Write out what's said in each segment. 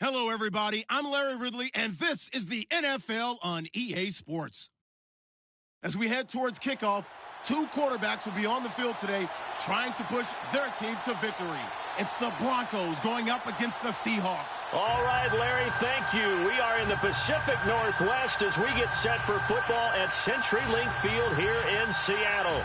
Hello, everybody. I'm Larry Ridley, and this is the NFL on EA Sports. As we head towards kickoff, two quarterbacks will be on the field today trying to push their team to victory. It's the Broncos going up against the Seahawks. All right, Larry, thank you. We are in the Pacific Northwest as we get set for football at CenturyLink Field here in Seattle.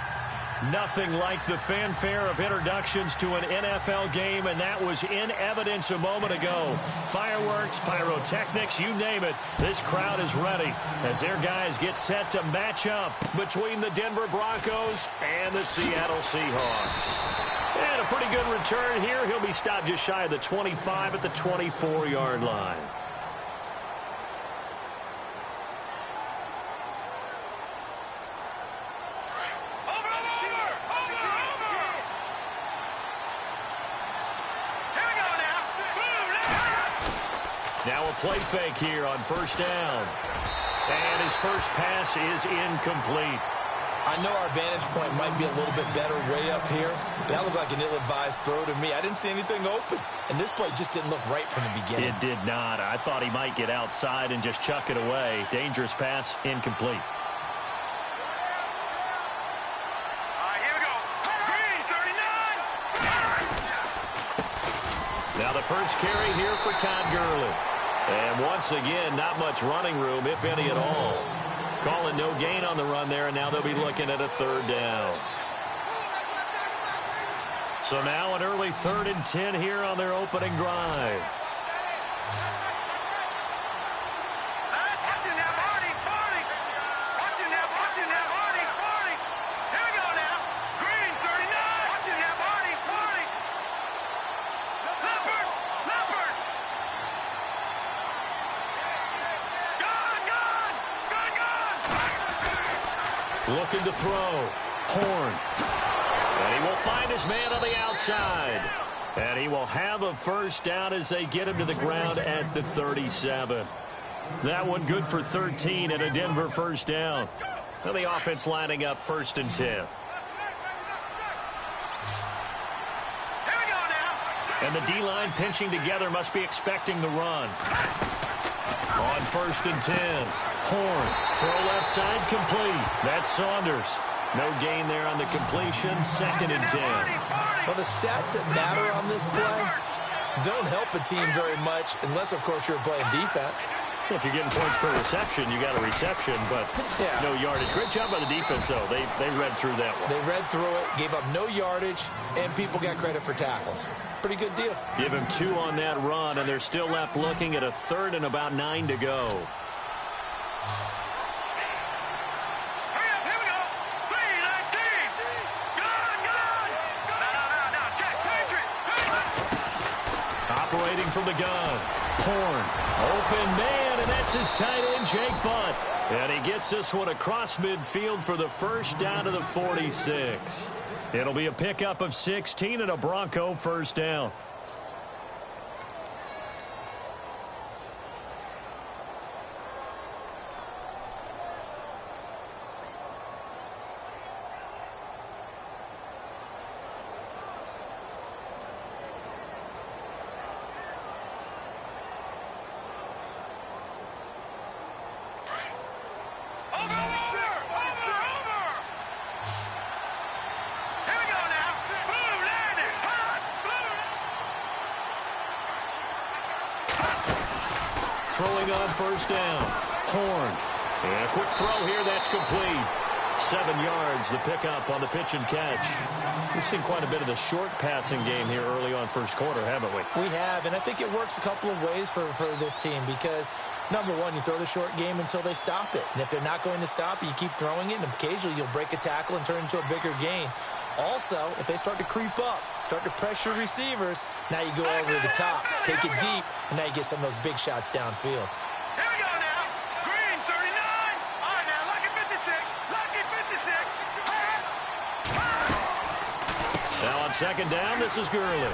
Nothing like the fanfare of introductions to an NFL game, and that was in evidence a moment ago. Fireworks, pyrotechnics, you name it. This crowd is ready as their guys get set to match up between the Denver Broncos and the Seattle Seahawks. And a pretty good return here. He'll be stopped just shy of the 25 at the 24-yard line. Now a play fake here on first down. And his first pass is incomplete. I know our vantage point might be a little bit better way up here, but that looked like an ill-advised throw to me. I didn't see anything open, and this play just didn't look right from the beginning. It did not. I thought he might get outside and just chuck it away. Dangerous pass, incomplete. Here we go. Green, 39. Now the first carry here for Todd Gurley. And once again, not much running room, if any at all. Calling no gain on the run there, and now they'll be looking at a third down. So now an early 3rd and 10 here on their opening drive. Looking to throw. Horn. And he will find his man on the outside. And he will have a first down as they get him to the ground at the 37. That one good for 13 and a Denver first down. And the offense lining up 1st and 10. And the D-line pinching together must be expecting the run. On 1st and 10. Horn, throw left side, complete. That's Saunders. No gain there on the completion, 2nd and 10. Well, the stats that matter on this play don't help a team very much unless, of course, you're playing defense. Well, if you're getting points per reception, you got a reception, but no yardage. Great job by the defense, though. They read through that one. They read through it, gave up no yardage, and people got credit for tackles. Pretty good deal. Give him 2 on that run, and they're still left looking at a 3rd and about 9 to go. Operating from the gun. Horn. Open man, and that's his tight end, Jake Butt. And he gets this one across midfield for the first down to the 46. It'll be a pickup of 16 and a Bronco first down. Throwing on first down. Horn. And a quick throw here. That's complete. 7 yards, the pickup on the pitch and catch. We've seen quite a bit of the short passing game here early on first quarter, haven't we? We have, and I think it works a couple of ways for this team because, number one, you throw the short game until they stop it. And if they're not going to stop it, you keep throwing it, and occasionally you'll break a tackle and turn it into a bigger gain. Also, if they start to creep up, start to pressure receivers, now you go over the top, take it deep, and now you get some of those big shots downfield. Here we go now. Green, 39. All right, now, lucky 56. Lucky 56. Now on 2nd down, this is Gurley.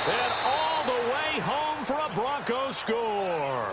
And all the way home for a Broncos score.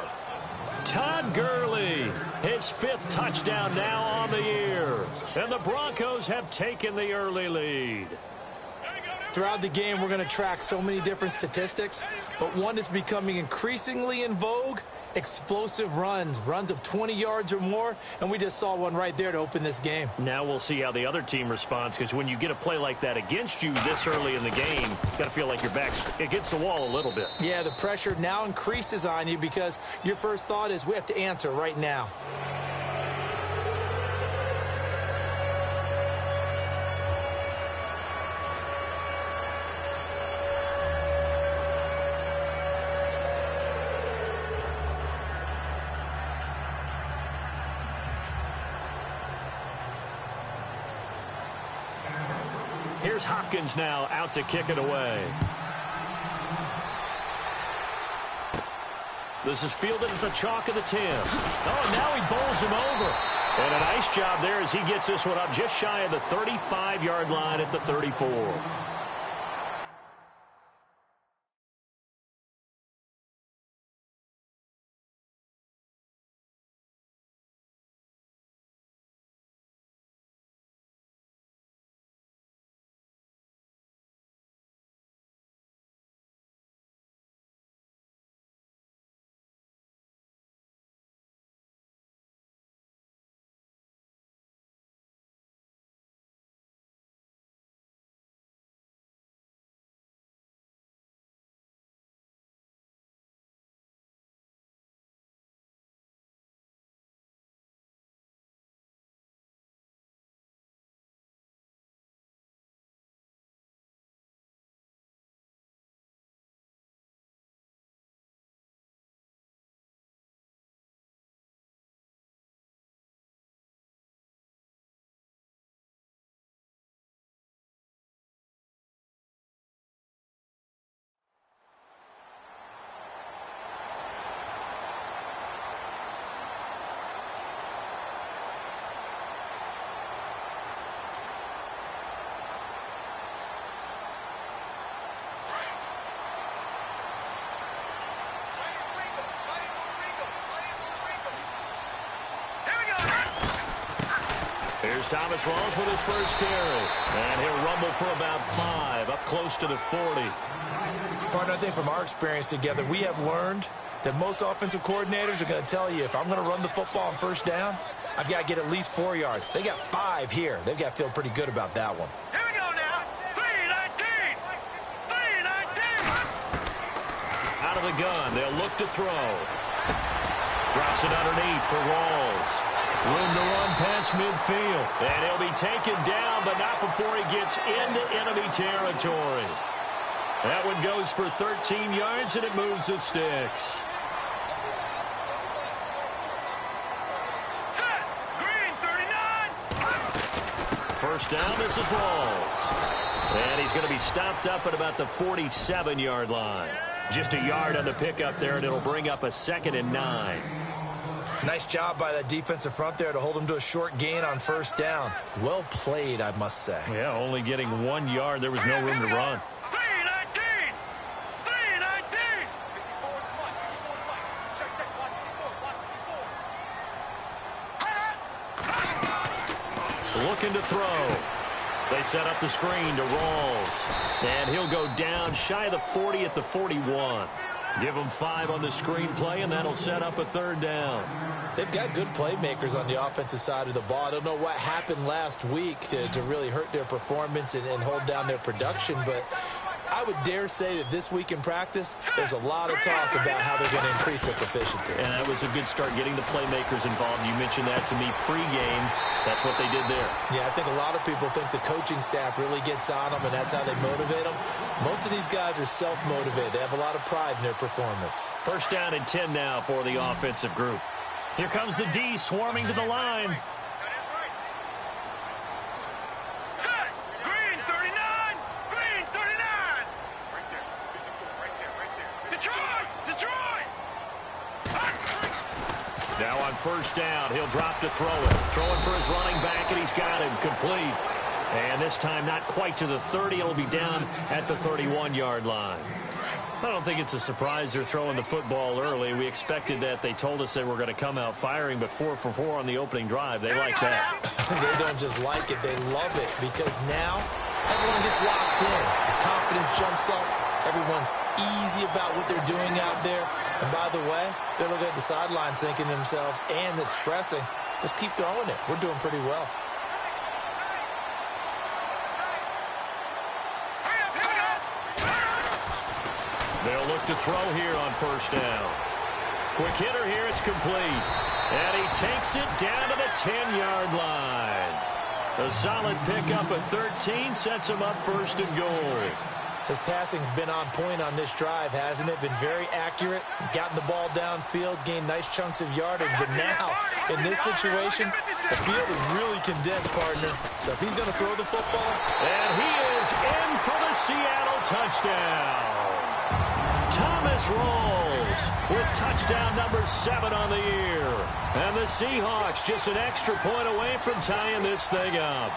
Todd Gurley, his 5th touchdown now on the year. And the Broncos have taken the early lead. There you go, Throughout the game, we're going to track so many different statistics, but one is becoming increasingly in vogue: explosive runs of 20 yards or more, and we just saw one right there to open this game. Now we'll see how the other team responds, because when you get a play like that against you this early in the game, you got to feel like your back's against the wall a little bit. Yeah, the pressure now increases on you because your first thought is we have to answer right now. Here's Hopkins now out to kick it away. This is fielded at the chalk of the 10. Oh, and now he bowls him over. And a nice job there as he gets this one up just shy of the 35-yard line at the 34. Here's Thomas Rawls with his first carry. And he'll rumble for about 5, up close to the 40. Partner, I think from our experience together, we have learned that most offensive coordinators are going to tell you, if I'm going to run the football on first down, I've got to get at least 4 yards. They got 5 here. They've got to feel pretty good about that one. Here we go now. 3-19. 3-19. Out of the gun, they'll look to throw. Drops it underneath for Rawls. Room to run past midfield. And he'll be taken down, but not before he gets into enemy territory. That one goes for 13 yards, and it moves the sticks. Set. Green, 39. First down, this is Rawls. And he's going to be stopped up at about the 47-yard line. Just a yard on the pickup there, and it'll bring up a 2nd and 9. Nice job by that defensive front there to hold him to a short gain on first down. Well played, I must say. Yeah, only getting 1 yard. There was no room to run. 3-19. 3-19. Looking to throw. They set up the screen to Rawls. And he'll go down shy of the 40 at the 41. Give them 5 on the screenplay, and that'll set up a 3rd down. They've got good playmakers on the offensive side of the ball. I don't know what happened last week to really hurt their performance and hold down their production, but I would dare say that this week in practice, there's a lot of talk about how they're going to increase their proficiency. And that was a good start, getting the playmakers involved. You mentioned that to me pregame. That's what they did there. Yeah, I think a lot of people think the coaching staff really gets on them, and that's how they motivate them. Most of these guys are self-motivated. They have a lot of pride in their performance. First down and 10 now for the offensive group. Here comes the D swarming to the line. Set. Green, 39. Green, 39. Right there. Detroit. Now on first down, he'll drop to throw it. Throwing for his running back, and he's got him complete. And this time not quite to the 30. It'll be down at the 31-yard line. I don't think it's a surprise they're throwing the football early. We expected that. They told us they were going to come out firing, but 4 for 4 on the opening drive. They like that. They don't just like it. They love it, because now everyone gets locked in. The confidence jumps up. Everyone's easy about what they're doing out there. And by the way, they're looking at the sidelines thinking to themselves and expressing, just keep throwing it. We're doing pretty well. They'll look to throw here on first down. Quick hitter here, it's complete. And he takes it down to the 10-yard line. A solid pickup of 13 sets him up first and goal. His passing's been on point on this drive, hasn't it? Been very accurate, gotten the ball downfield, gained nice chunks of yardage. But now, in this situation, the field is really condensed, partner. So if he's going to throw the football. And he is in for the Seattle touchdown. Thomas rolls with touchdown number 7 on the year. And the Seahawks just an extra point away from tying this thing up.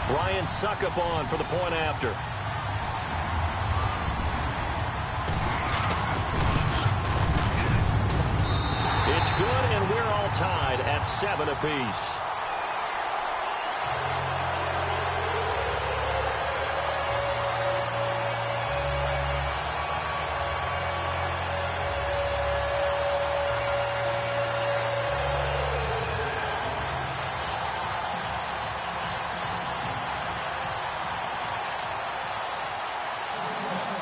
Ryan Suckup on for the point after. It's good, and we're all tied at 7 apiece.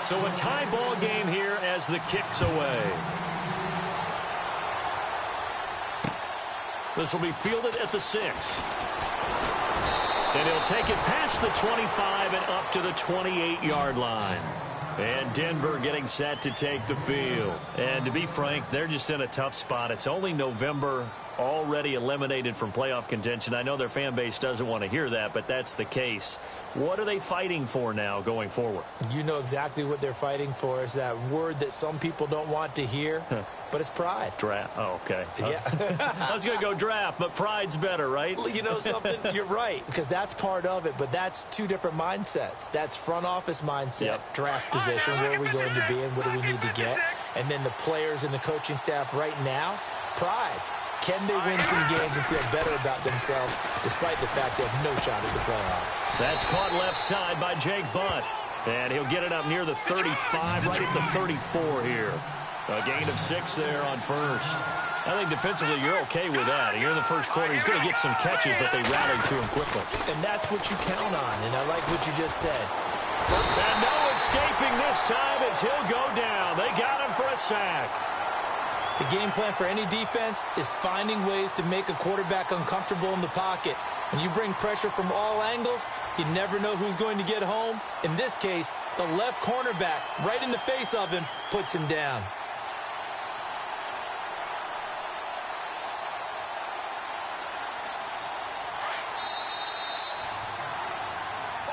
So a tie ball game here as the kick's away. This will be fielded at the 6. And he'll take it past the 25 and up to the 28-yard line. And Denver getting set to take the field. And to be frank, they're just in a tough spot. It's only November, already eliminated from playoff contention. I know their fan base doesn't want to hear that, but that's the case. What are they fighting for now going forward? You know exactly what they're fighting for. Is that word that some people don't want to hear, but it's pride. Draft. Oh, okay. Yeah. I was going to go draft, but pride's better, right? You know something? You're right, because that's part of it, but that's two different mindsets. That's front office mindset, draft position, where are we going to be and what do we need to get? And then the players and the coaching staff right now, pride. Can they win some games and feel better about themselves despite the fact they have no shot at the playoffs? That's caught left side by Jake Butt. And he'll get it up near the 35, right at the 34 here. A gain of 6 there on first. I think defensively you're okay with that. Here in the first quarter, he's going to get some catches, but they rallied to him quickly. And that's what you count on, and I like what you just said. And no escaping this time as he'll go down. They got him for a sack. The game plan for any defense is finding ways to make a quarterback uncomfortable in the pocket. When you bring pressure from all angles, you never know who's going to get home. In this case, the left cornerback, right in the face of him, puts him down.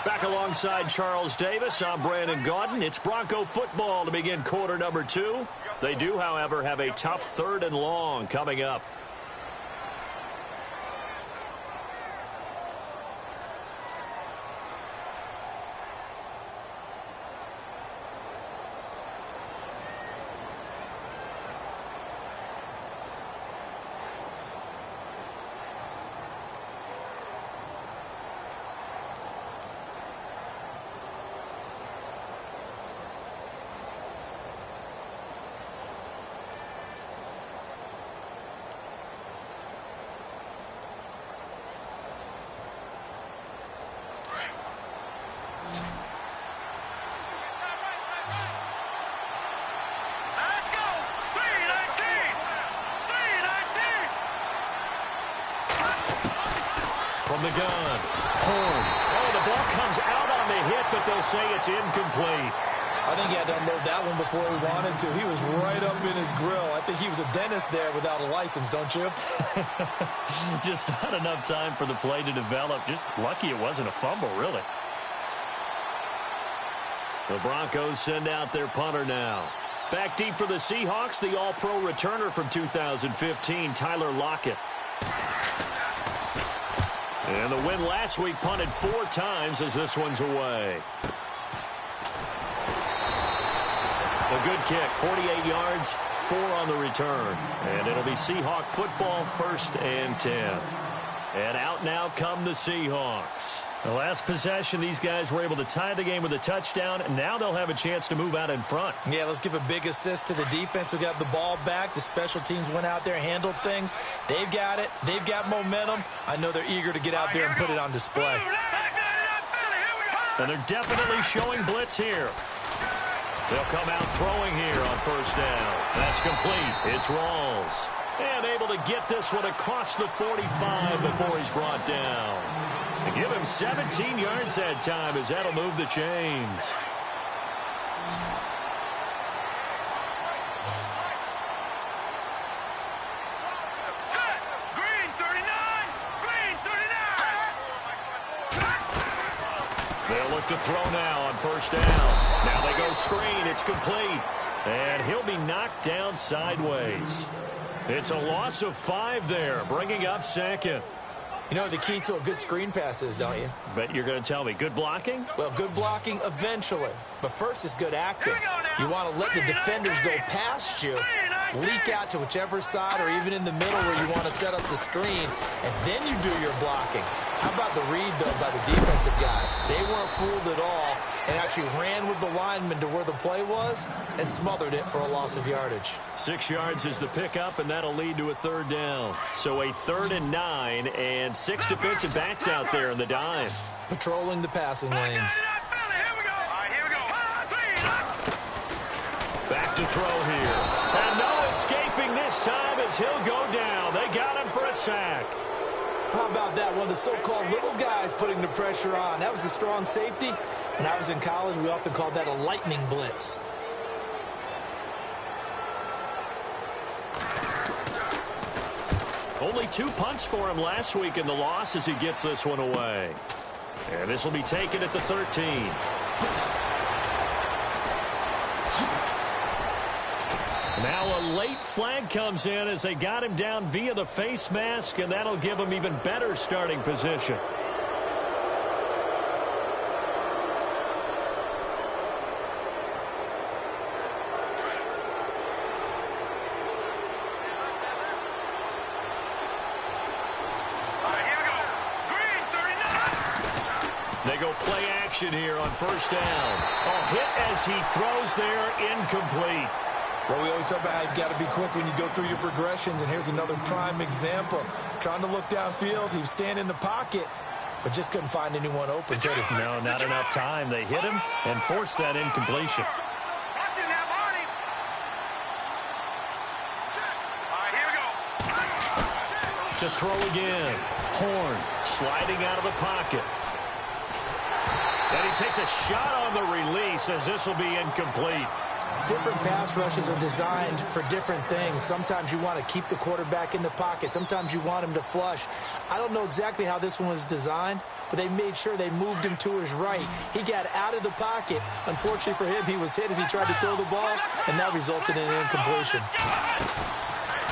Back alongside Charles Davis, I'm Brandon Gaudin. It's Bronco football to begin quarter number 2. They do, however, have a tough 3rd and long coming up. From the gun, home. Oh, the ball comes out on the hit, but they'll say it's incomplete. I think he had to unload that one before he wanted to. He was right up in his grill. I think he was a dentist there without a license, don't you? Just not enough time for the play to develop. Just lucky it wasn't a fumble, really. The Broncos send out their punter now. Back deep for the Seahawks, the all-pro returner from 2015, Tyler Lockett. And the win last week punted 4 times as this one's away. A good kick, 48 yards, 4 on the return. And it'll be Seahawk football, 1st and 10. And out now come the Seahawks. The last possession, these guys were able to tie the game with a touchdown, and now they'll have a chance to move out in front. Yeah, let's give a big assist to the defense who got the ball back. The special teams went out there, handled things. They've got it. They've got momentum. I know they're eager to get out there and put it on display. And they're definitely showing blitz here. They'll come out throwing here on 1st down. That's complete. It's Rawls. And able to get this one across the 45 before he's brought down. And give him 17 yards that time as that'll move the chains. Set. Green 39. Green 39. They'll look to throw now on 1st down. Now they go screen. It's complete. And he'll be knocked down sideways. It's a loss of 5 there, bringing up 2nd. You know what the key to a good screen pass is, don't you? Bet you're going to tell me. Good blocking? Well, good blocking eventually. But first is good acting. You want to let the defenders go past you, leak out to whichever side or even in the middle where you want to set up the screen, and then you do your blocking. How about the read, though, by the defensive guys? They weren't fooled at all and actually ran with the lineman to where the play was and smothered it for a loss of yardage. 6 yards is the pickup, and that'll lead to a 3rd down. So a 3rd and 9, and 6 defensive backs out there in the dime. Patrolling the passing lanes. Back to throw here. And no escaping this time as he'll go down. They got him for a sack. How about that? One of the so-called little guys putting the pressure on. That was a strong safety. When I was in college, we often called that a lightning blitz. Only 2 punts for him last week in the loss as he gets this one away. And this will be taken at the 13. Now a late flag comes in as they got him down via the face mask, and that'll give him even better starting position. They go play action here on 1st down. Oh, hit as he throws there, incomplete. Well, we always talk about how you've got to be quick when you go through your progressions, and here's another prime example. Trying to look downfield, he was standing in the pocket, but just couldn't find anyone open, could he? No, not enough time. They hit him and forced that incompletion. To throw again. Horn sliding out of the pocket. And he takes a shot on the release as this will be incomplete. Different pass rushes are designed for different things. Sometimes you want to keep the quarterback in the pocket. Sometimes you want him to flush. I don't know exactly how this one was designed, but they made sure they moved him to his right. He got out of the pocket. Unfortunately for him, he was hit as he tried to throw the ball, and that resulted in an incompletion.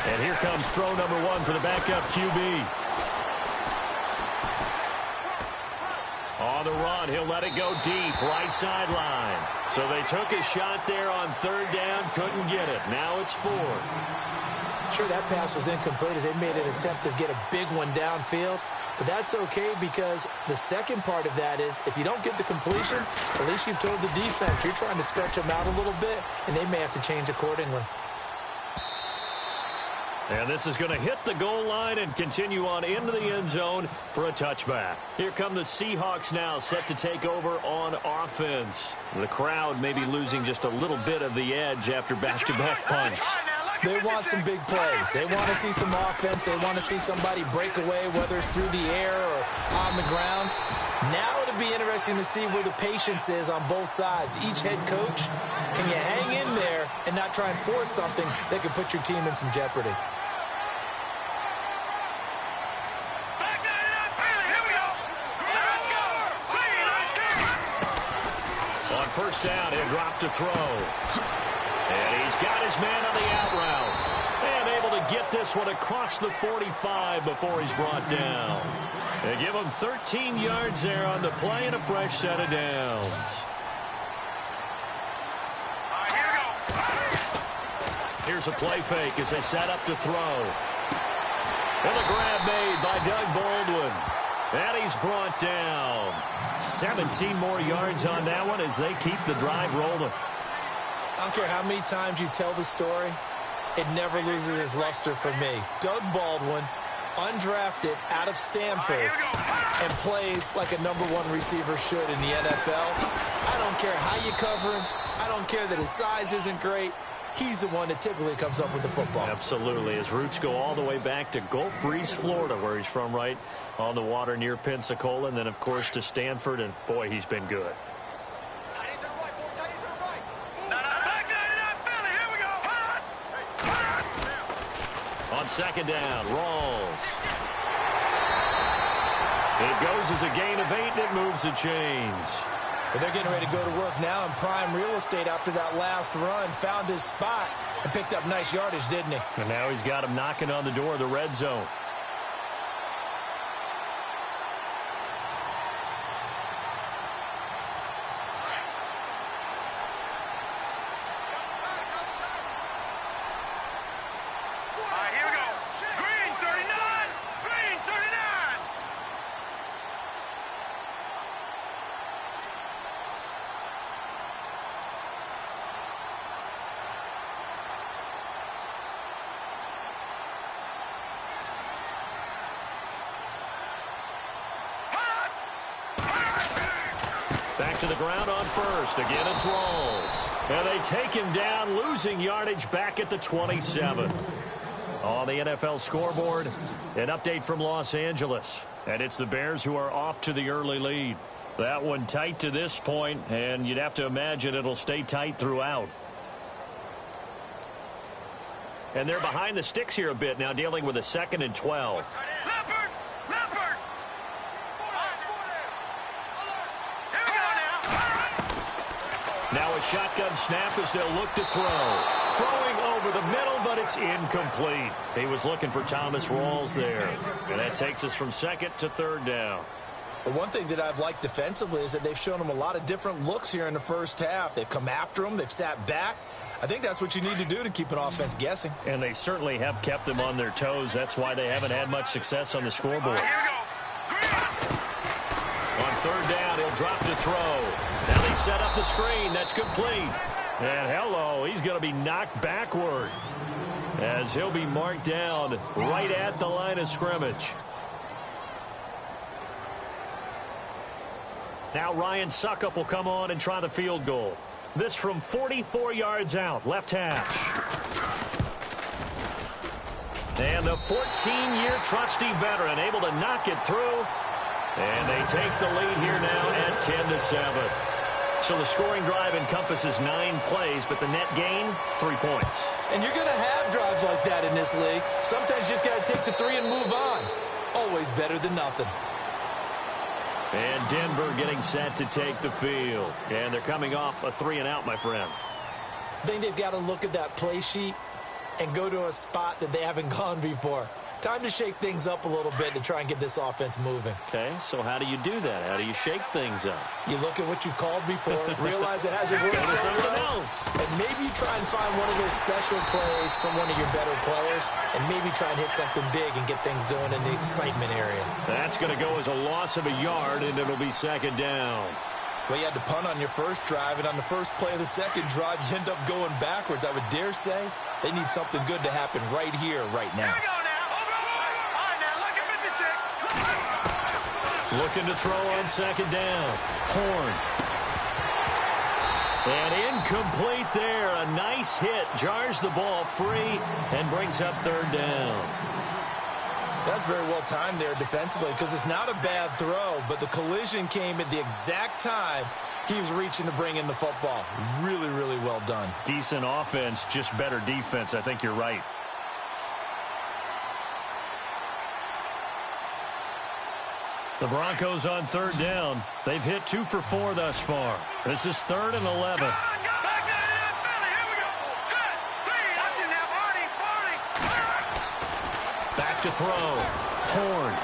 And here comes throw number 1 for the backup QB. On the run, he'll let it go deep, right sideline. So they took a shot there on 3rd down, couldn't get it. Now it's 4. Sure, that pass was incomplete as they made an attempt to get a big one downfield. But that's okay because the second part of that is if you don't get the completion, at least you've told the defense you're trying to stretch them out a little bit, and they may have to change accordingly. And this is going to hit the goal line and continue on into the end zone for a touchback. Here come the Seahawks now, set to take over on offense. The crowd may be losing just a little bit of the edge after back-to-back punts. They want some big plays. They want to see some offense. They want to see somebody break away, whether it's through the air or on the ground. Now it'll be interesting to see where the patience is on both sides. Each head coach, can you hang in there and not try and force something that could put your team in some jeopardy? On 1st down, he'll drop to throw. And he's got his man on the out route. And able to get this one across the 45 before he's brought down. They give him 13 yards there on the play and a fresh set of downs. Here's a play fake as they set up to throw. And a grab made by Doug Baldwin. And he's brought down. 17 more yards on that one as they keep the drive rolling. I don't care how many times you tell the story, it never loses its luster for me. Doug Baldwin, undrafted out of Stanford, and plays like a #1 receiver should in the NFL. I don't care how you cover him. I don't care that his size isn't great. He's the one that typically comes up with the football. Absolutely. His roots go all the way back to Gulf Breeze, Florida, where he's from, right on the water near Pensacola, and then, of course, to Stanford, and, boy, he's been good. On second down, Rawls. It goes as a gain of 8, and it moves the chains. But they're getting ready to go to work now in prime real estate after that last run. Found his spot and picked up nice yardage, didn't he? And now he's got him knocking on the door of the red zone. Back to the ground on first. Again, it's Rawls. And they take him down, losing yardage back at the 27. On the NFL scoreboard, an update from Los Angeles. And it's the Bears who are off to the early lead. That one tight to this point, and you'd have to imagine it'll stay tight throughout. And they're behind the sticks here a bit now, dealing with a 2nd and 12. Now a shotgun snap as they'll look to throw. Throwing over the middle, but it's incomplete. He was looking for Thomas Rawls there. And that takes us from 2nd to 3rd down. But one thing that I've liked defensively is that they've shown him a lot of different looks here in the first half. They've come after him. They've sat back. I think that's what you need to do to keep an offense guessing. And they certainly have kept them on their toes. That's why they haven't had much success on the scoreboard. On 3rd down, he'll drop to throw. Now they set up the screen. That's complete. And hello, he's going to be knocked backward as he'll be marked down right at the line of scrimmage. Now Ryan Suckup will come on and try the field goal. This from 44 yards out, left hash. And the 14-year trusty veteran able to knock it through. And they take the lead here now at 10-7. So the scoring drive encompasses 9 plays, but the net gain, 3 points. And you're going to have drives like that in this league. Sometimes you just got to take the 3 and move on. Always better than nothing. And Denver getting set to take the field. And they're coming off a 3 and out, my friend. I think they've got to look at that play sheet and go to a spot that they haven't gone before. Time to shake things up a little bit to try and get this offense moving. Okay, so how do you do that? How do you shake things up? You look at what you've called before, realize it hasn't worked so something well, else. and maybe you try and find one of those special plays from one of your better players, and maybe try and hit something big and get things going in the excitement area. That's going to go as a loss of a yard, and it'll be 2nd down. Well, you had to punt on your first drive, and on the first play of the second drive, you end up going backwards. I would dare say they need something good to happen right here, right now. Looking to throw on 2nd down. Horn. And incomplete there. A nice hit. Jars the ball free and brings up 3rd down. That's very well timed there defensively because it's not a bad throw, but the collision came at the exact time he was reaching to bring in the football. Really, really well done. Decent offense, just better defense. I think you're right. The Broncos on 3rd down. They've hit 2 for 4 thus far. This is 3rd and 11. Back to throw. Horn.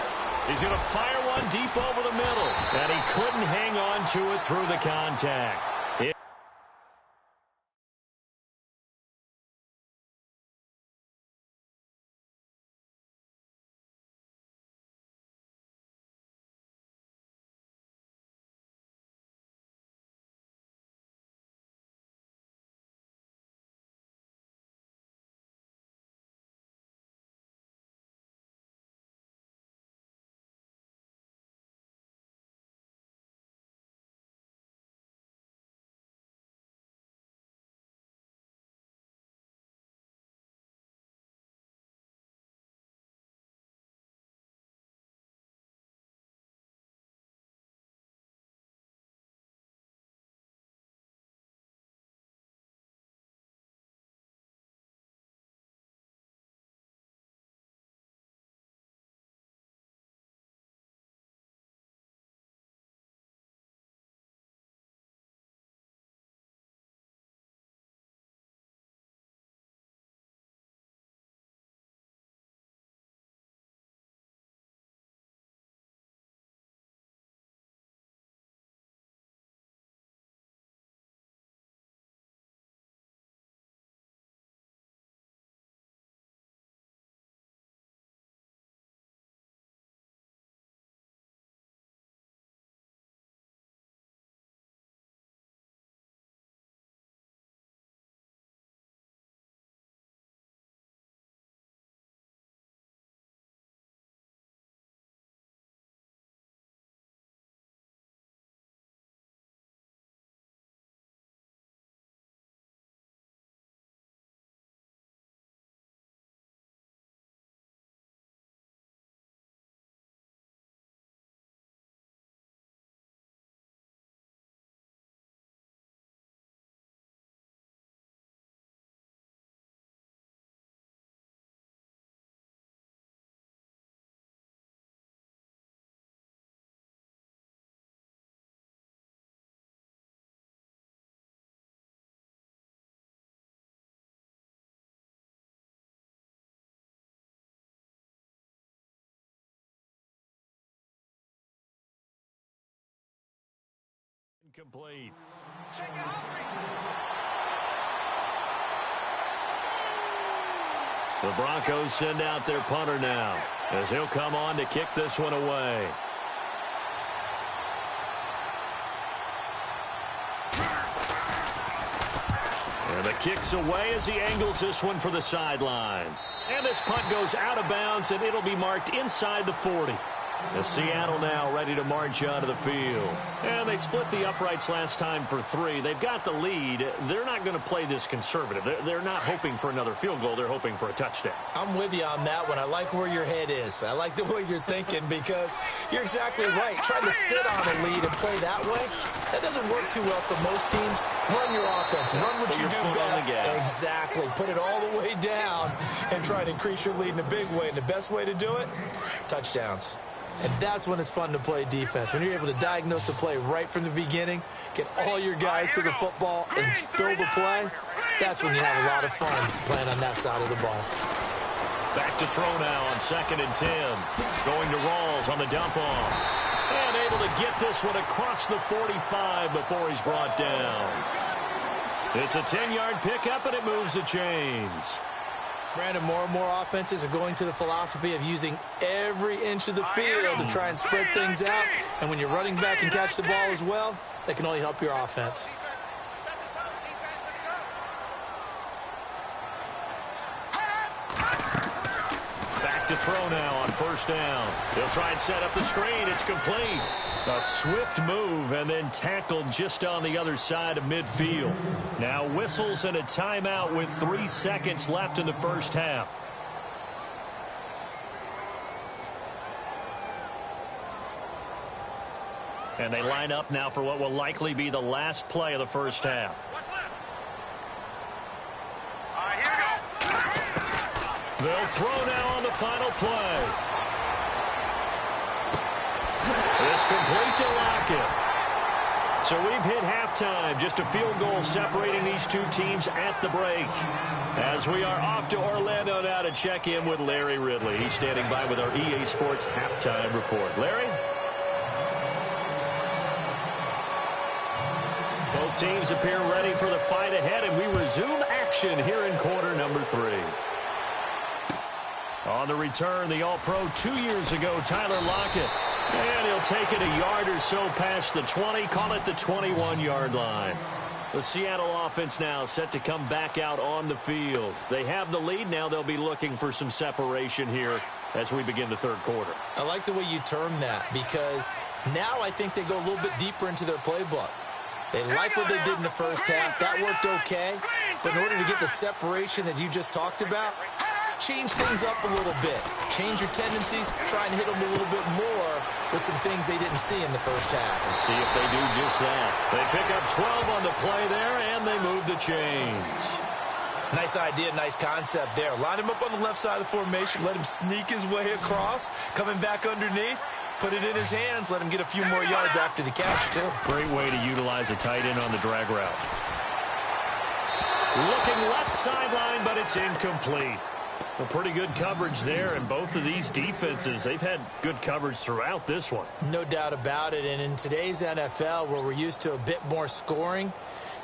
He's going to fire one deep over the middle. And he couldn't hang on to it through the contact. Incomplete. The Broncos send out their punter now, as he'll come on to kick this one away. And the kick's away as he angles this one for the sideline. And this punt goes out of bounds, and it'll be marked inside the 40. As Seattle now ready to march onto the field. And they split the uprights last time for 3. They've got the lead. They're not going to play this conservative. They're not hoping for another field goal. They're hoping for a touchdown. I'm with you on that one. I like where your head is. I like the way you're thinking because you're exactly right. Trying to sit on a lead and play that way, that doesn't work too well for most teams. Run your offense. Run what you do best. Exactly. Put it all the way down and try to increase your lead in a big way. And the best way to do it, touchdowns. And that's when it's fun to play defense. When you're able to diagnose a play right from the beginning, get all your guys to the football, and spill the play, that's when you have a lot of fun playing on that side of the ball. Back to throw now on 2nd and 10. Going to Rawls on the dump off. And able to get this one across the 45 before he's brought down. It's a 10-yard pickup, and it moves the chains. Brandon, more and more offenses are going to the philosophy of using every inch of the field to try and spread things out. And when you're running back and catch the ball as well, that can only help your offense. Back to throw now on 1st down. They'll try and set up the screen. It's complete. A swift move and then tackled just on the other side of midfield. Now whistles and a timeout with 3 seconds left in the first half. And they line up now for what will likely be the last play of the first half. They'll throw now on the final play. It's complete to Lockett. So we've hit halftime. Just a field goal separating these two teams at the break. As we are off to Orlando now to check in with Larry Ridley. He's standing by with our EA Sports halftime report. Larry? Both teams appear ready for the fight ahead, and we resume action here in quarter number 3. On the return, the All-Pro 2 years ago, Tyler Lockett. And he'll take it a yard or so past the 20, call it the 21-yard line. The Seattle offense now set to come back out on the field. They have the lead. Now they'll be looking for some separation here as we begin the third quarter. I like the way you term that because now I think they go a little bit deeper into their playbook. They like what they did in the first half. That worked okay. But in order to get the separation that you just talked about, change things up a little bit. Change your tendencies. Try and hit them a little bit more with some things they didn't see in the first half. Let's see if they do just that. They pick up 12 on the play there, and they move the chains. Nice idea, nice concept there. Line him up on the left side of the formation. Let him sneak his way across. Coming back underneath. Put it in his hands. Let him get a few more yards after the catch, too. Great way to utilize a tight end on the drag route. Looking left sideline, but it's incomplete. Well, pretty good coverage there, and both of these defenses, they've had good coverage throughout this one. No doubt about it, and in today's NFL, where we're used to a bit more scoring,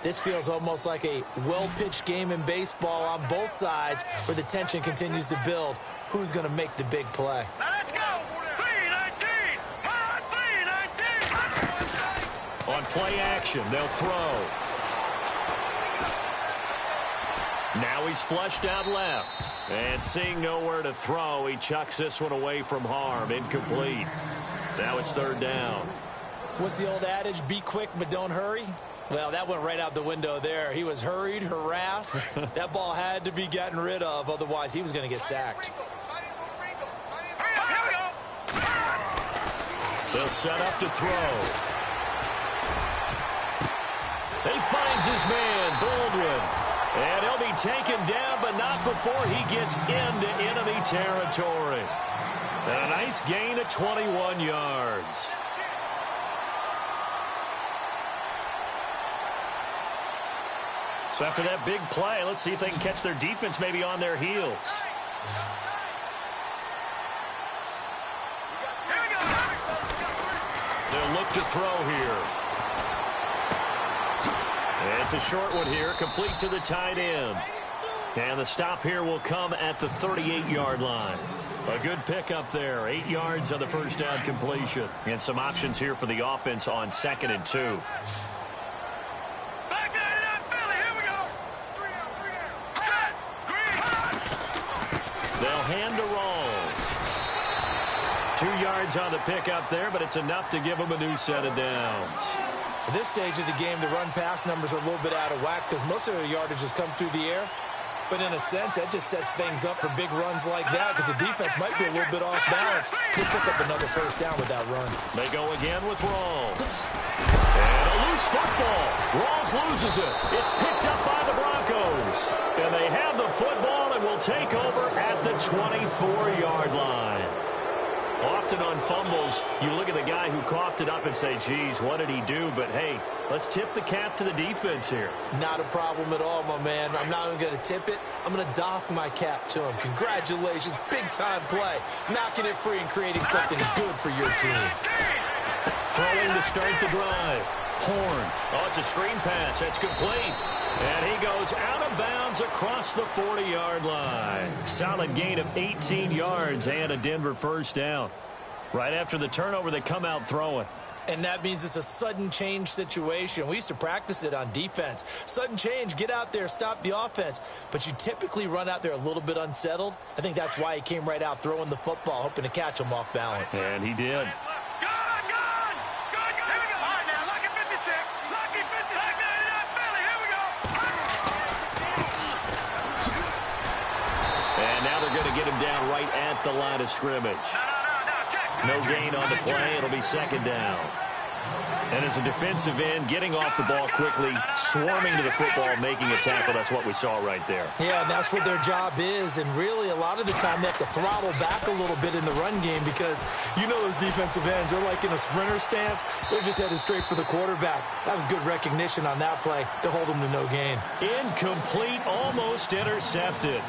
this feels almost like a well-pitched game in baseball on both sides where the tension continues to build. Who's going to make the big play? Now let's go! 3-19! Come on, 3-19! On play action, they'll throw. Now he's flushed out left. And seeing nowhere to throw, he chucks this one away from harm. Incomplete. Now it's 3rd down. What's the old adage? Be quick, but don't hurry? Well, that went right out the window there. He was hurried, harassed. That ball had to be gotten rid of. Otherwise, he was going to get sacked. They'll set up to throw. He finds his man, Baldwin. And he'll be taken down, but not before he gets into enemy territory. And a nice gain of 21 yards. So after that big play, let's see if they can catch their defense maybe on their heels. They'll look to throw here. It's a short one here, complete to the tight end. And the stop here will come at the 38-yard line. A good pickup there, 8 yards on the first down completion. And some options here for the offense on 2nd and 2. Back there to that Philly. Here we go. Set. Green. They'll hand to Rawls. 2 yards on the pickup there, but it's enough to give them a new set of downs. At this stage of the game, the run-pass numbers are a little bit out of whack because most of the yardage has come through the air. But in a sense, that just sets things up for big runs like that because the defense might be a little bit off balance. He'll pick up another first down with that run. They go again with Rawls. And a loose football. Rawls loses it. It's picked up by the Broncos. And they have the football and will take over at the 24-yard line. Often on fumbles, you look at the guy who coughed it up and say, geez, what did he do? But, hey, let's tip the cap to the defense here. Not a problem at all, my man. I'm not even going to tip it. I'm going to doff my cap to him. Congratulations. Big-time play. Knocking it free and creating something good for your team. Throwing to start the drive. Horn. Oh, it's a screen pass. That's complete. And he goes out of bounds across the 40-yard line. Solid gain of 18 yards and a Denver first down. Right after the turnover, they come out throwing. And that means it's a sudden change situation. We used to practice it on defense. Sudden change, get out there, stop the offense. But you typically run out there a little bit unsettled. I think that's why he came right out throwing the football, hoping to catch him off balance. And he did. And now they're going to get him down right at the line of scrimmage. No gain on the play. It'll be 2nd down. And as a defensive end, getting off the ball quickly, swarming to the football, making a tackle, that's what we saw right there. Yeah, and that's what their job is. And really, a lot of the time, they have to throttle back a little bit in the run game because you know those defensive ends, they're like in a sprinter stance. They're just headed straight for the quarterback. That was good recognition on that play to hold them to no gain. Incomplete, almost intercepted.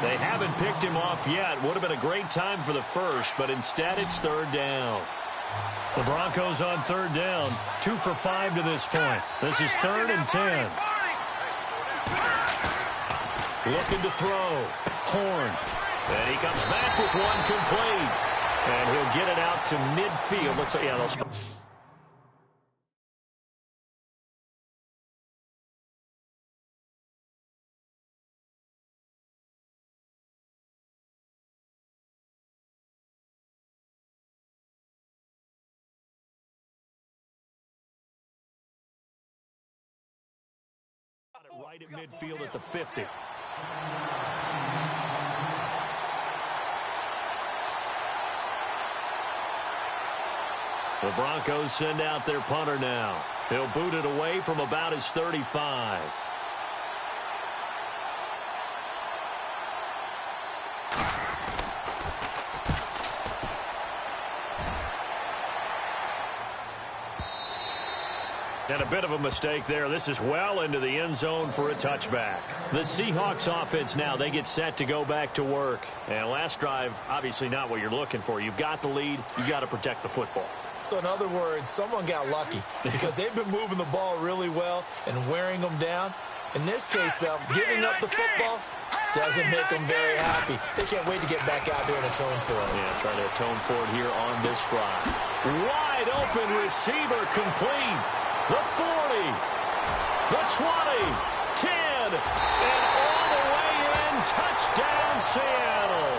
They haven't picked him off yet. Would have been a great time for the first, but instead it's 3rd down. The Broncos on 3rd down, 2 for 5 to this point. This is 3rd and 10. Looking to throw. Horn. And he comes back with one complete. And he'll get it out to midfield. Let's say, yeah, they'll... right at midfield at the 50. The Broncos send out their punter now. He'll boot it away from about his 35. And a bit of a mistake there. This is well into the end zone for a touchback. The Seahawks offense now, they get set to go back to work. And last drive, obviously not what you're looking for. You've got the lead. You've got to protect the football. So in other words, someone got lucky because they've been moving the ball really well and wearing them down. In this case, though, giving up the football doesn't make them very happy. They can't wait to get back out there and atone for it. Yeah, trying to atone for it here on this drive. Wide open receiver complete. The 40, the 20, 10, and all the way in. Touchdown, Seattle.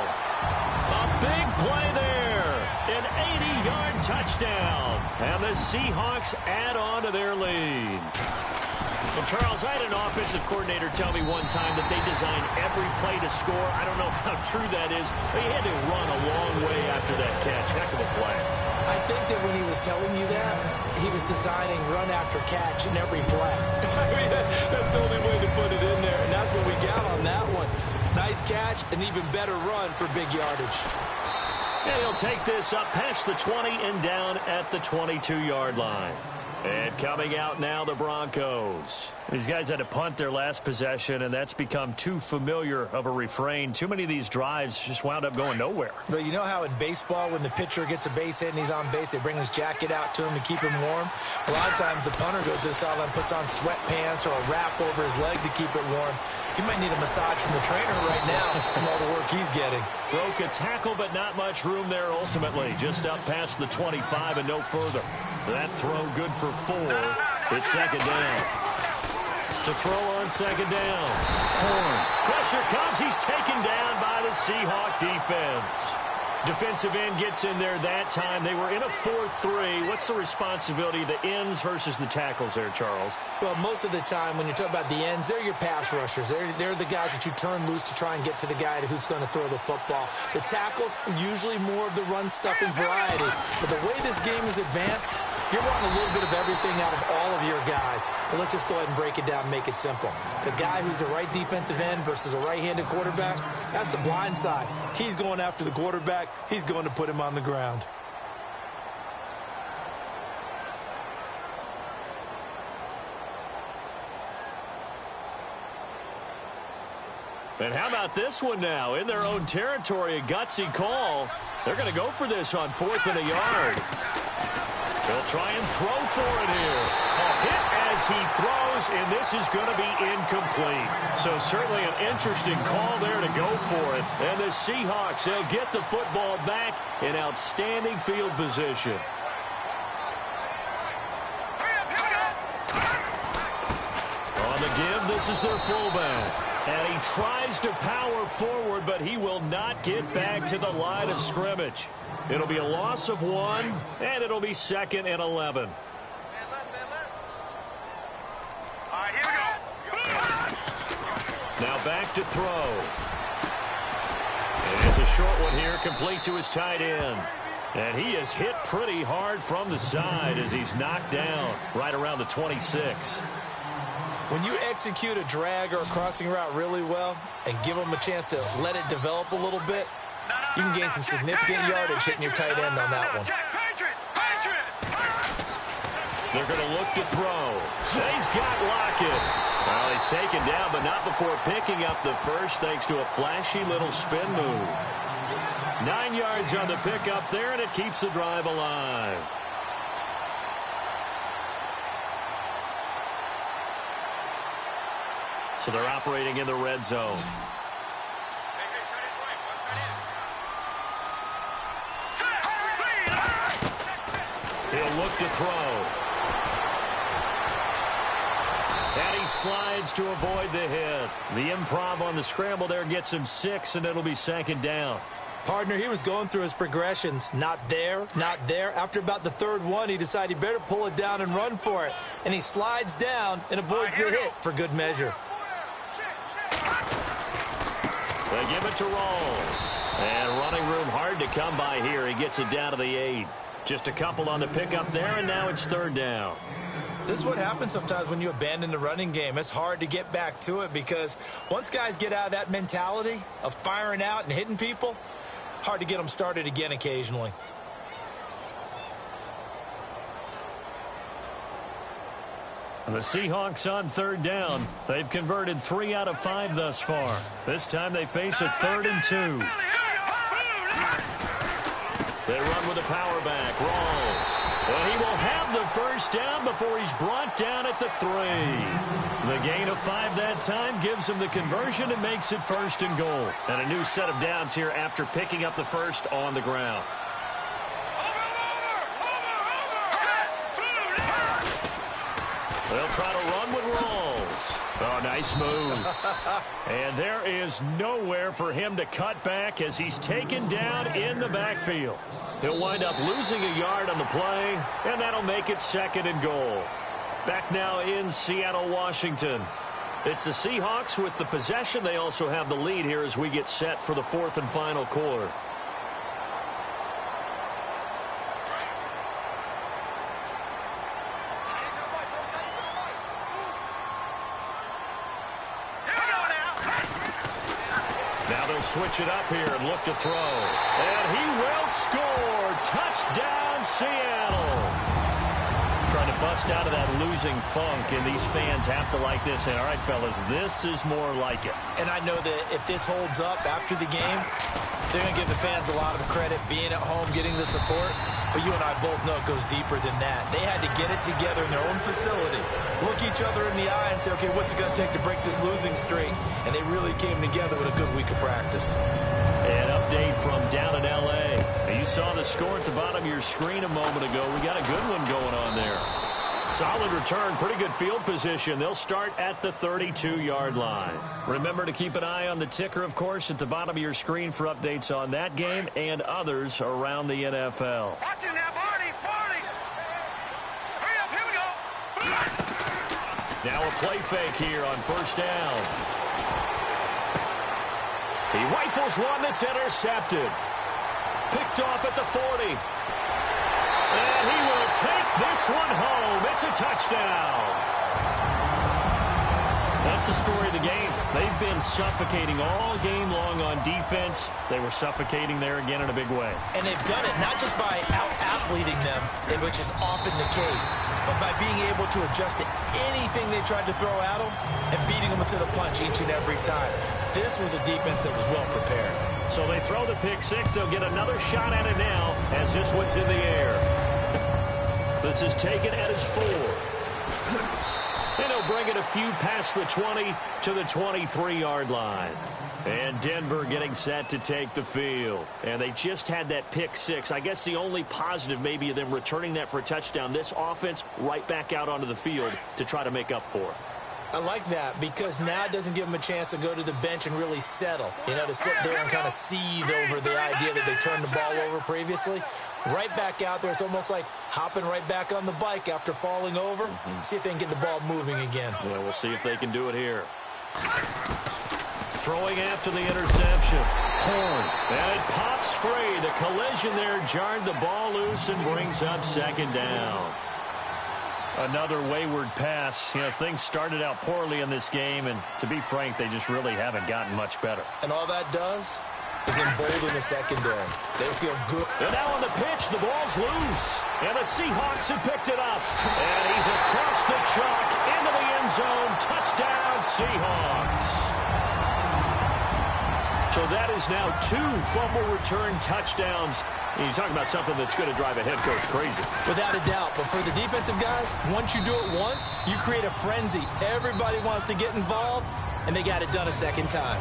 A big play there. An 80-yard touchdown. And the Seahawks add on to their lead. Well, Charles, I had an offensive coordinator tell me one time that they design every play to score. I don't know how true that is, but he had to run a long way after that catch. Heck of a play. I think that when he was telling you that, he was designing run after catch in every play. I mean, that's the only way to put it in there, and that's what we got on that one. Nice catch, an even better run for big yardage. And he'll take this up past the 20 and down at the 22-yard line. And coming out now, the Broncos. These guys had to punt their last possession, and that's become too familiar of a refrain. Too many of these drives just wound up going nowhere. But you know how in baseball, when the pitcher gets a base hit and he's on base, they bring his jacket out to him to keep him warm? A lot of times the punter goes to the sideline, puts on sweatpants or a wrap over his leg to keep it warm. He might need a massage from the trainer right now from all the work he's getting. Broke a tackle, but not much room there ultimately. Just up past the 25 and no further. That throw good for 4. It's second down. To throw on second down. Horn. Pressure comes. He's taken down by the Seahawk defense. Defensive end gets in there that time. They were in a 4-3. What's the responsibility of the ends versus the tackles there, Charles? Well, most of the time when you talk about the ends, they're your pass rushers. They're the guys that you turn loose to try and get to the guy who's going to throw the football. The tackles, usually more of the run-stuffing variety. But the way this game is advanced, you're wanting a little bit of everything out of all of your guys. But let's just go ahead and break it down and make it simple. The guy who's a right defensive end versus a right-handed quarterback, that's the blind side. He's going after the quarterback. He's going to put him on the ground. And how about this one now? In their own territory, a gutsy call. They're going to go for this on 4th and a yard. They'll try and throw for it here. A hit as he throws, and this is going to be incomplete. So certainly an interesting call there to go for it. And the Seahawks, they'll get the football back in outstanding field position. On the give, this is their fullback. And he tries to power forward, but he will not get back to the line of scrimmage. It'll be a loss of 1, and it'll be 2nd and 11. All right, here we go. Now back to throw. And it's a short one here, complete to his tight end. And he is hit pretty hard from the side as he's knocked down right around the 26. When you execute a drag or a crossing route really well and give them a chance to let it develop a little bit, you can gain some significant yardage hitting your tight end on that one. They're going to look to throw. He's got Lockett. Well, he's taken down, but not before picking up the first thanks to a flashy little spin move. 9 yards on the pickup there, and it keeps the drive alive. So they're operating in the red zone. He'll look to throw. And he slides to avoid the hit. The improv on the scramble there gets him 6, and it'll be 2nd down. Partner, he was going through his progressions. Not there, not there. After about the 3rd one, he decided he better pull it down and run for it. And he slides down and avoids the hit for good measure. They give it to Rawls. And running room hard to come by here. He gets it down to the 8. Just a couple on the pickup there, and now it's 3rd down. This is what happens sometimes when you abandon the running game. It's hard to get back to it because once guys get out of that mentality of firing out and hitting people, hard to get them started again occasionally. And the Seahawks on 3rd down. They've converted 3 out of 5 thus far. This time they face a 3rd and 2. They run with a power back. Rawls. And he will have the first down before he's brought down at the 3. The gain of 5 that time gives him the conversion and makes it 1st and goal. And a new set of downs here after picking up the first on the ground. They'll try to run with Rawls. Oh, nice move. And there is nowhere for him to cut back as he's taken down in the backfield. He'll wind up losing a yard on the play, and that'll make it 2nd and goal. Back now in Seattle, Washington. It's the Seahawks with the possession. They also have the lead here as we get set for the 4th and final quarter. Now they'll switch it up here and look to throw. And he will score. Touchdown, Seattle. Trying to bust out of that losing funk, and these fans have to like this. And, all right, fellas, this is more like it. And I know that if this holds up after the game, they're going to give the fans a lot of credit, being at home, getting the support. But you and I both know it goes deeper than that. They had to get it together in their own facility, look each other in the eye and say, okay, what's it going to take to break this losing streak? And they really came together with a good week of practice. An update from down in L.A. You saw the score at the bottom of your screen a moment ago. We got a good one going on there. Solid return, pretty good field position. They'll start at the 32-yard line. Remember to keep an eye on the ticker, of course, at the bottom of your screen for updates on that game and others around the NFL. Watching now, Barney. Hurry up, here we go. Now a play fake here on first down. He rifles one that's intercepted. Picked off at the 40. And he will take this one home. It's a touchdown. That's the story of the game. They've been suffocating all game long on defense. They were suffocating there again in a big way. And they've done it not just by out-athleting them, which is often the case, but by being able to adjust to anything they tried to throw at them and beating them to the punch each and every time. This was a defense that was well prepared. So they throw the pick six. They'll get another shot at it now as this one's in the air. This is taken at his 4. And he'll bring it a few past the 20 to the 23-yard line. And Denver getting set to take the field. And they just had that pick six. I guess the only positive maybe of them returning that for a touchdown. This offense right back out onto the field to try to make up for it. I like that because now it doesn't give them a chance to go to the bench and really settle. You know, to sit there and kind of seethe over the idea that they turned the ball over previously. Right back out there. It's almost like hopping right back on the bike after falling over. See if they can get the ball moving again. Yeah, we'll see if they can do it here. Throwing after the interception. Horn. And it pops free. The collision there jarred the ball loose and brings up second down. Another wayward pass. You know, things started out poorly in this game, and to be frank, they just really haven't gotten much better. And all that does is embolden the secondary. They feel good. And now on the pitch, the ball's loose. And the Seahawks have picked it up. And he's across the chalk into the end zone. Touchdown, Seahawks. So that is now 2 fumble return touchdowns. And you talk about something that's going to drive a head coach crazy. Without a doubt. But for the defensive guys, once you do it once, you create a frenzy. Everybody wants to get involved, and they got it done a second time.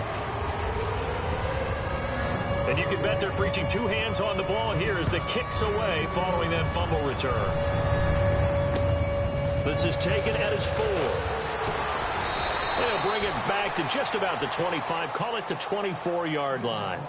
And you can bet they're preaching 2 hands on the ball here as the kick's away following that fumble return. This is taken at his 4. They'll bring it back to just about the 25, call it the 24-yard line.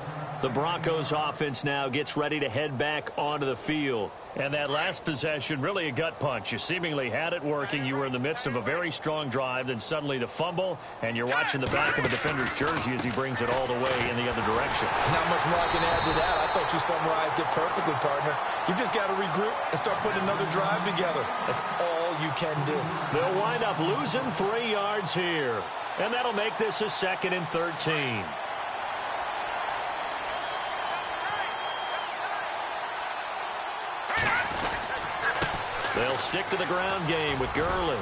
The Broncos offense now gets ready to head back onto the field. And that last possession, really a gut punch. You seemingly had it working. You were in the midst of a very strong drive. Then suddenly the fumble, and you're watching the back of a defender's jersey as he brings it all the way in the other direction. There's not much more I can add to that. I thought you summarized it perfectly, partner. You've just got to regroup and start putting another drive together. That's all you can do. They'll wind up losing 3 yards here. And that'll make this a 2nd and 13. They'll stick to the ground game with Gurley.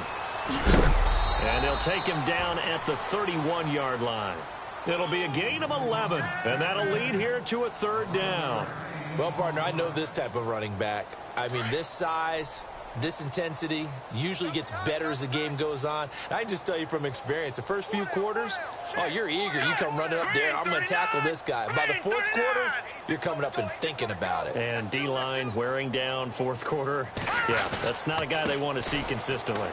And they'll take him down at the 31-yard line. It'll be a gain of 11, and that'll lead here to a 3rd down. Well, partner, I know this type of running back. I mean, this size, this intensity usually gets better as the game goes on. And I can just tell you from experience, the first few quarters, oh, you're eager. You come running up there, I'm going to tackle this guy. By the 4th quarter, you're coming up and thinking about it. And D-line wearing down 4th quarter. Yeah, that's not a guy they want to see consistently.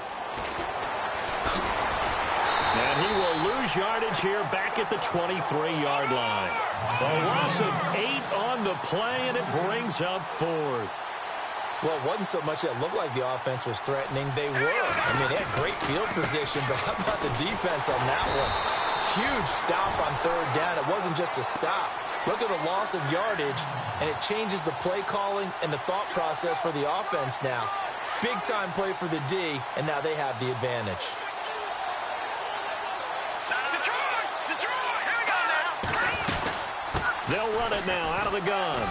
And he will lose yardage here back at the 23-yard line. A loss of 8 on the play, and it brings up 4th. Well, it wasn't so much that it looked like the offense was threatening. They were. I mean, they had great field position, but how about the defense on that one? Huge stop on 3rd down. It wasn't just a stop. Look at the loss of yardage, and it changes the play calling and the thought process for the offense now. Big-time play for the D, and now they have the advantage. Detroit! Here we go now! They'll run it now out of the gun.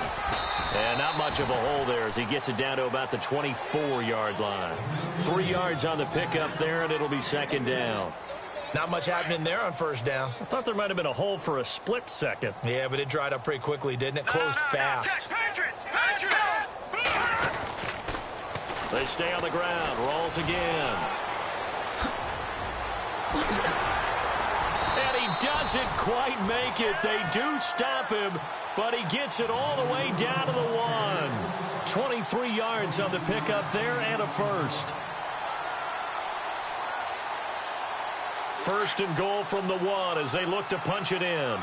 And not much of a hole there as he gets it down to about the 24-yard line. 3 yards on the pickup there, and it'll be second down. Not much happening there on first down. I thought there might have been a hole for a split second. Yeah, but it dried up pretty quickly, didn't it? Closed fast. They stay on the ground. Rolls again. And he doesn't quite make it. They do stop him, but he gets it all the way down to the 1. 23 yards on the pickup there and a first. First and goal from the 1 as they look to punch it in.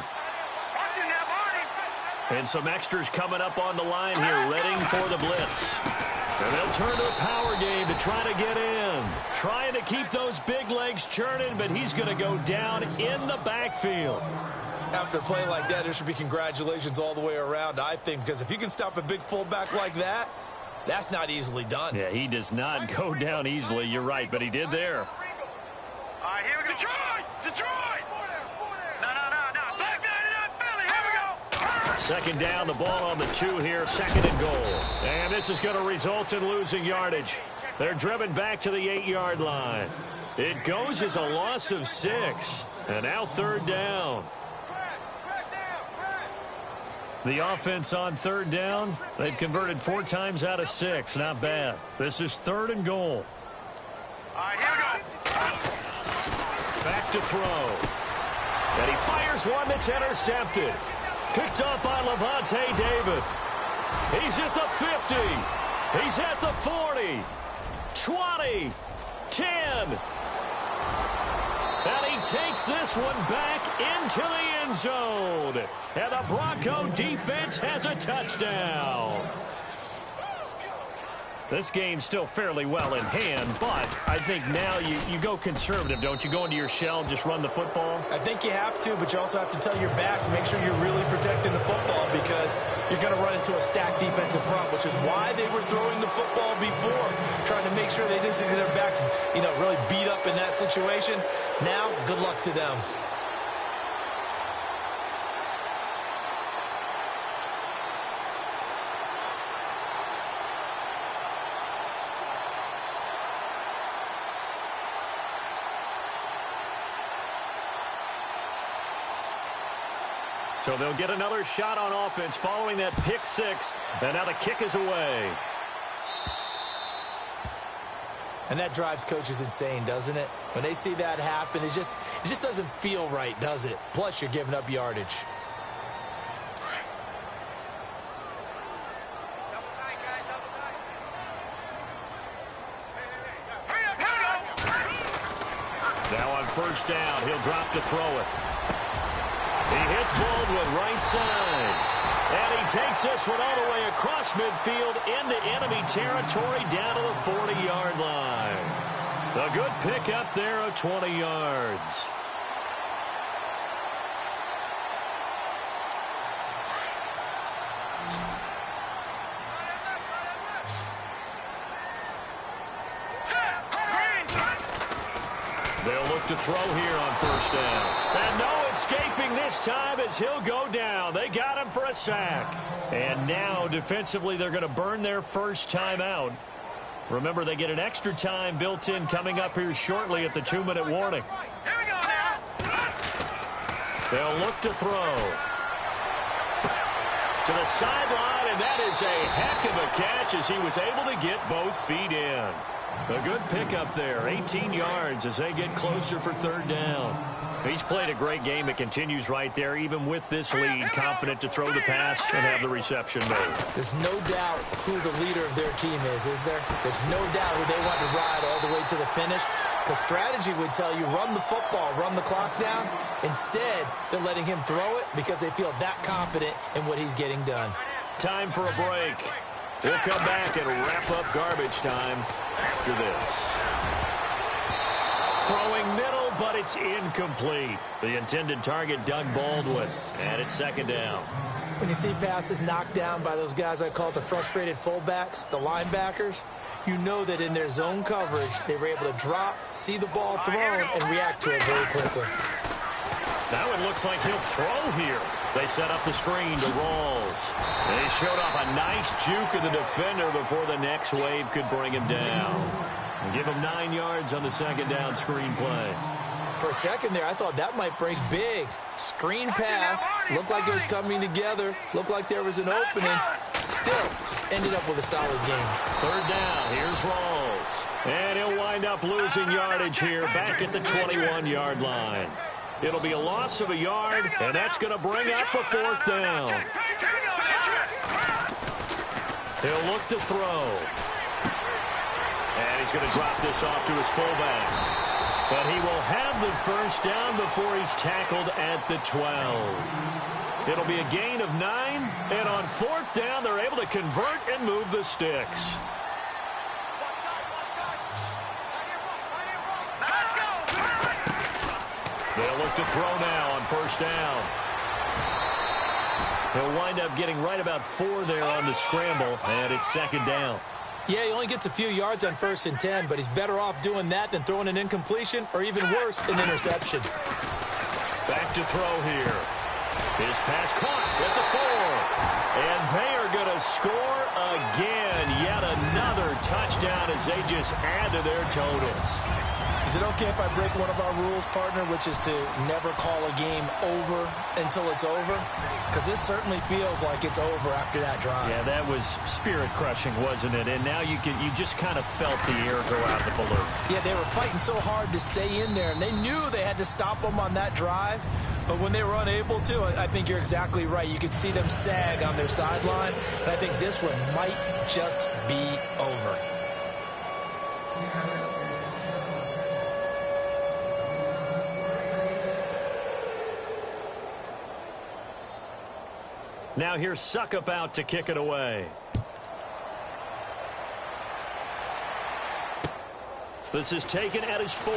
And some extras coming up on the line here, readying for the blitz. And they'll turn to a power game to try to get in. Trying to keep those big legs churning, but he's going to go down in the backfield. After a play like that, there should be congratulations all the way around, I think, because if you can stop a big fullback like that, that's not easily done. Yeah, he does not go down easily. You're right, but he did there. All right, here we go. Detroit! No. Black 99 Philly, here we go. Second down, the ball on the 2 here, second and goal. And this is going to result in losing yardage. They're driven back to the 8-yard line. It goes as a loss of 6. And now third down. The offense on third down, they've converted 4 times out of 6. Not bad. This is third and goal. All right, here we go. Back to throw. And he fires one that's intercepted. Picked up by Levante David. He's at the 50. He's at the 40. 20. 10. And he takes this one back into the end zone. And the Bronco defense has a touchdown. This game's still fairly well in hand, but I think now you go conservative, don't you? Go into your shell, just run the football? I think you have to, but you also have to tell your backs, make sure you're really protecting the football because you're going to run into a stacked defensive front, which is why they were throwing the football before, trying to make sure they didn't get their backs, really beat up in that situation. Now, good luck to them. So they'll get another shot on offense following that pick 6. And now the kick is away. And that drives coaches insane, doesn't it? When they see that happen, it just doesn't feel right, does it? Plus, you're giving up yardage. Now on first down, he'll drop to throw it. He hits Baldwin right side. And he takes this one all the way across midfield into enemy territory down to the 40-yard line. A good pickup there of 20 yards. They'll look to throw here on first down. And no escaping this time as he'll go down. They got him for a sack. And now defensively they're going to burn their first time out. Remember, they get an extra time built in coming up here shortly at the 2-minute warning. Here we go now. They'll look to throw. To the sideline, and that is a heck of a catch as he was able to get both feet in. A good pickup there, 18 yards as they get closer for third down. He's played a great game. It continues right there, even with this lead, confident to throw the pass and have the reception made. There's no doubt who the leader of their team is there? There's no doubt who they want to ride all the way to the finish. Because strategy would tell you, run the football, run the clock down. Instead, they're letting him throw it because they feel that confident in what he's getting done. Time for a break. We'll come back and wrap up garbage time after this. Throwing middle, but it's incomplete. The intended target, Doug Baldwin, and it's second down. When you see passes knocked down by those guys I call the frustrated fullbacks, the linebackers, you know that in their zone coverage, they were able to drop, see the ball thrown, and react to it very quickly. That one looks like he'll throw here. They set up the screen to Rawls. They showed off a nice juke of the defender before the next wave could bring him down. And give him 9 yards on the second down screen play. For a second there, I thought that might break big. Screen pass. Looked like it was coming together. Looked like there was an opening. Still, ended up with a solid game. Third down. Here's Rawls. And he'll wind up losing yardage here back at the 21-yard line. It'll be a loss of a yard, and that's going to bring up a 4th down. He'll look to throw. And he's going to drop this off to his fullback. But he will have the first down before he's tackled at the 12. It'll be a gain of 9, and on 4th down, they're able to convert and move the sticks. They'll look to throw now on 1st down. He'll wind up getting right about 4 there on the scramble, and it's 2nd down. Yeah, he only gets a few yards on 1st and 10, but he's better off doing that than throwing an incompletion or even worse, an interception. Back to throw here. His pass caught at the 4. And they are going to score again. Yet another touchdown as they just add to their totals. Is it okay if I break one of our rules, partner, which is to never call a game over until it's over? Because this certainly feels like it's over after that drive. Yeah, that was spirit-crushing, wasn't it? And now you just kind of felt the air go out the balloon. Yeah, they were fighting so hard to stay in there, and they knew they had to stop them on that drive. But when they were unable to, I think you're exactly right. You could see them sag on their sideline, and I think this one might just be over. Now here's Suckup out to kick it away. This is taken at his 4.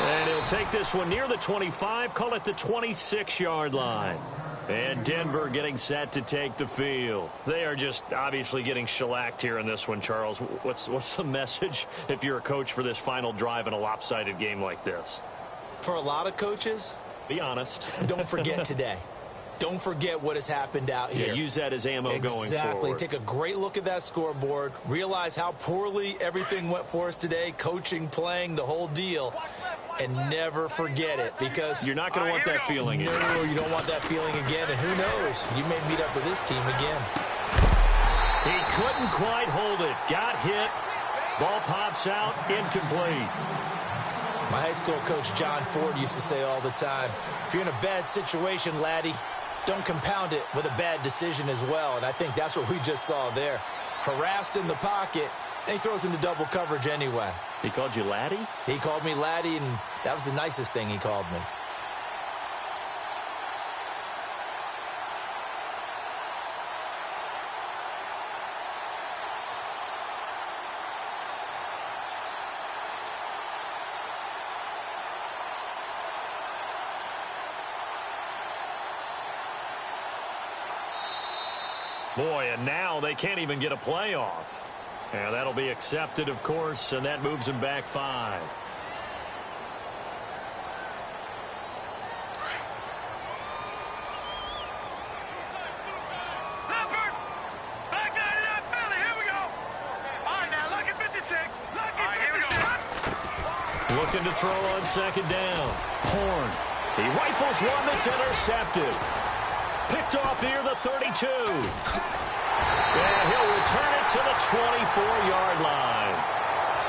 And he'll take this one near the 25, call it the 26-yard line. And Denver getting set to take the field. They are just obviously getting shellacked here in this one, Charles. What's the message if you're a coach for this final drive in a lopsided game like this? For a lot of coaches, be honest. Don't forget today. Don't forget what has happened out here. Yeah, use that as ammo going forward. Exactly. Take a great look at that scoreboard. Realize how poorly everything went for us today. Coaching, playing, the whole deal. And never forget it, because you're not going to want that feeling again. No, you don't want that feeling again. And who knows? You may meet up with this team again. He couldn't quite hold it. Got hit. Ball pops out. Incomplete. My high school coach, John Ford, used to say all the time, if you're in a bad situation, laddie, don't compound it with a bad decision as well. And I think that's what we just saw there. Harassed in the pocket, and he throws into double coverage anyway. He called you laddie? He called me laddie, and that was the nicest thing he called me. Boy, and now they can't even get a playoff. And that'll be accepted, of course, and that moves them back 5. Leopard! Back 99 Philly, here we go! All right, now, look at 56. Look at 56. Looking to throw on 2nd down. Horn. He rifles one that's intercepted. Picked off near the 32. And he'll return it to the 24-yard line.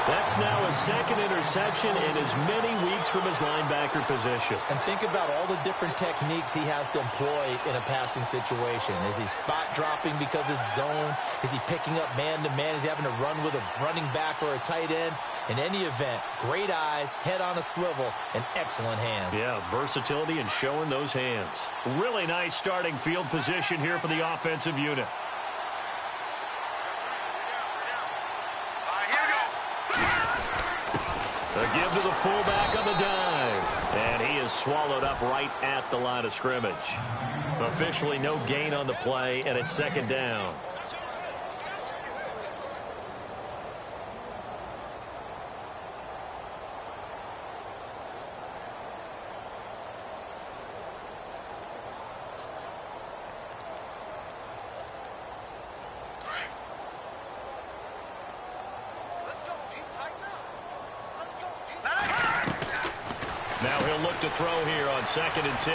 That's now his 2nd interception in as many weeks from his linebacker position. And think about all the different techniques he has to employ in a passing situation. Is he spot dropping because it's zone? Is he picking up man-to-man? Is he having to run with a running back or a tight end? In any event, great eyes, head on a swivel, and excellent hands. Yeah, versatility and showing those hands. Really nice starting field position here for the offensive unit. A give to the fullback on the dive. And he is swallowed up right at the line of scrimmage. Officially no gain on the play, and it's 2nd down. Now he'll look to throw here on 2nd and 10.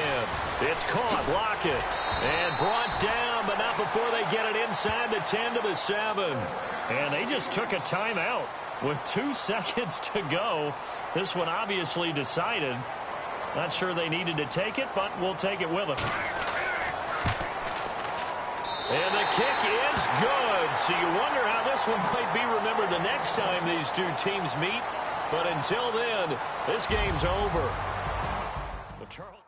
It's caught, Lockett, and brought down, but not before they get it inside the 10 to the 7. And they just took a timeout with 2 seconds to go. This one obviously decided. Not sure they needed to take it, but we'll take it with them. And the kick is good. So you wonder how this one might be remembered the next time these two teams meet. But until then, this game's over. But Charles